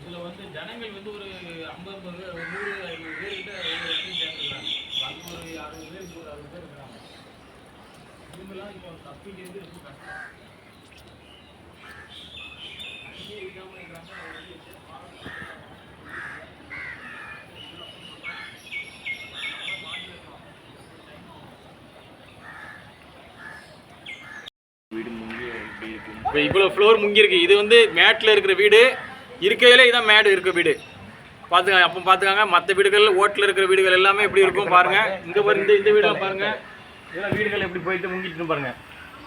இதில் வந்து ஜனங்கள் வந்து ஒரு 50 பேர், ஒரு 100 பேர்கிட்ட சேர்ந்துருக்காங்க. அங்கே ஒரு 60 பேர், 60 பேர் இருக்கிறாங்க. இவங்கெல்லாம் இப்போ தப்பிக்கிறது ரொம்ப கஷ்டம். அங்கேயே இருக்காமல் இருக்கிறாங்க. இப்போ இவ்வளோ ஃப்ளோர் முங்கியிருக்கு. இது வந்து மேட்டில் இருக்கிற வீடு, இருக்கையில் இதான் மேடு இருக்க வீடு. பார்த்துக்காங்க, அப்போ பார்த்துக்காங்க. மற்ற வீடுகள், ஓட்டில் இருக்கிற வீடுகள் எல்லாமே எப்படி இருக்கும் பாருங்கள். இங்கே பாருங்க, இந்த வீடெல்லாம் பாருங்கள். இதெல்லாம் வீடுகள் எப்படி போயிட்டு முங்கிட்டு பாருங்கள்.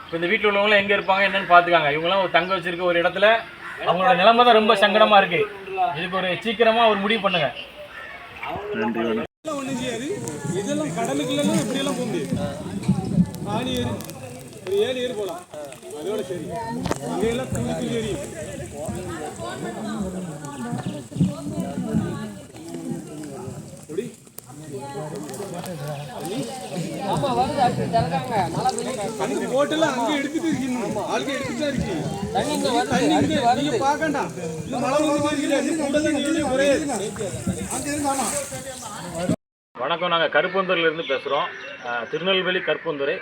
இப்போ இந்த வீட்டில் உள்ளவங்களாம் எங்கே இருப்பாங்க என்னன்னு பார்த்துக்காங்க. இவங்களாம் ஒரு தங்க வச்சிருக்க ஒரு இடத்துல அவங்களோட நிலைமை தான் ரொம்ப சங்கடமாக இருக்குது. இதுக்கு ஒரு சீக்கிரமாக ஒரு முடிவு பண்ணுங்கள். இதெல்லாம் கடலுக்குள்ளெல்லாம் எப்படியெல்லாம் போக முடியும். ஆணி ஏறி ஒரு 7 ஏறி போகலாம். அதோட சரி இங்கெல்லாம் துணிக்கு ஏறி போட்டெல்லாம் அங்கே எடுத்துட்டு இருக்கணும். ஆளுக்கு எடுத்துட்டு தான் இருக்கு. நீங்க பார்க்கண்டா மழை வணக்கம், நாங்கள் கருப்பந்தூர்லேருந்து பேசுகிறோம். திருநெல்வேலி கருப்பந்துறை.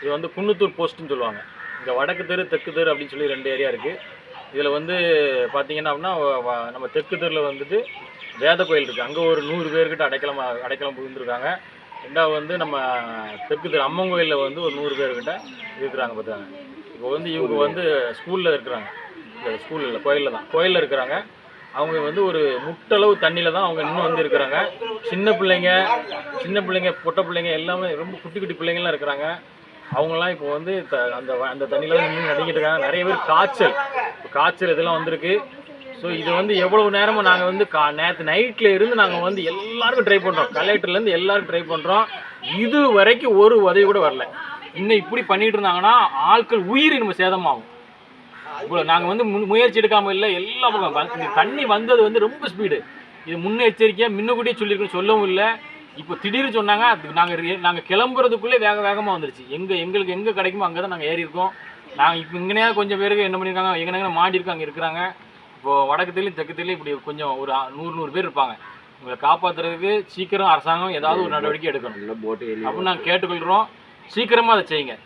இது வந்து குன்னத்தூர் போஸ்ட்டுன்னு சொல்லுவாங்க. இங்கே வடக்கு தெரு தெற்கு தெரு அப்படின்னு சொல்லி 2 ஏரியா இருக்குது. இதில் வந்து பார்த்தீங்கன்னா அப்படின்னா நம்ம தெற்கு தெருவில் வந்துட்டு வேத கோயில் இருக்குது. அங்கே ஒரு 100 பேர்கிட்ட அடைக்கலம் புகுந்துருக்காங்க. ரெண்டாவது வந்து நம்ம தெற்கு தெரு அம்மன் கோயிலில் வந்து ஒரு 100 பேர்கிட்ட இருக்கிறாங்க பார்த்தாங்க. இப்போ வந்து இவங்க வந்து ஸ்கூலில் இருக்கிறாங்க. ஸ்கூலில் இல்லை, கோயிலில் இருக்கிறாங்க. அவங்க வந்து ஒரு முட்டளவு தண்ணியில் தான் அவங்க இன்னும் வந்து இருக்கிறாங்க. சின்ன பிள்ளைங்க, பொட்டை பிள்ளைங்க எல்லாமே ரொம்ப குட்டி குட்டி பிள்ளைங்கள்லாம் இருக்கிறாங்க. அவங்களாம் இப்போ வந்து அந்த தண்ணியில் தான் நின்று நடிக்கிட்டு இருக்காங்க. நிறைய பேர் காய்ச்சல் இதெல்லாம் வந்திருக்கு. ஸோ இது வந்து எவ்வளவு நேரமும் நாங்கள் வந்து நேற்று நைட்டில் இருந்து நாங்கள் வந்து எல்லாருக்கும் ட்ரை பண்ணுறோம். கலெக்டர்லேருந்து எல்லாருக்கும் ட்ரை பண்ணுறோம். இது வரைக்கும் ஒரு உதவி கூட வரல. இன்னும் இப்படி பண்ணிகிட்டு இருந்தாங்கன்னா ஆட்கள் உயிர் நம்ம சேதமாகும். இவ்வளோ நாங்கள் வந்து முயற்சி எடுக்காமல் இல்லை. எல்லா பக்கம் தண்ணி வந்தது வந்து ரொம்ப ஸ்பீடு. இது முன்னெச்சரிக்கையாக முன்னக்கூட்டியே சொல்லியிருக்கோம், சொல்லவும் இல்லை. இப்போ திடீர்னு சொன்னாங்க. அது நாங்கள் கிளம்புறதுக்குள்ளே வேகமாக வந்துருச்சு. எங்களுக்கு எங்கே கிடைக்குமோ அங்கே தான் நாங்கள் ஏறி இருக்கோம். நாங்கள் இப்போ இங்கேயா கொஞ்சம் பேருக்கு என்ன பண்ணியிருக்காங்க, எங்கே மாடி இருக்கு, அங்கே இருக்கிறாங்க. இப்போது வடக்கு தெருலையும் தெற்கு தெருலையும் இப்படி கொஞ்சம் ஒரு 100 பேர் இருப்பாங்க. உங்களை காப்பாற்றுறதுக்கு சீக்கிரம் அரசாங்கம் ஏதாவது ஒரு நடவடிக்கை எடுக்கணும் அப்படின்னு நாங்கள் கேட்டுக்கொள்கிறோம். சீக்கிரமாக அதை செய்யுங்க.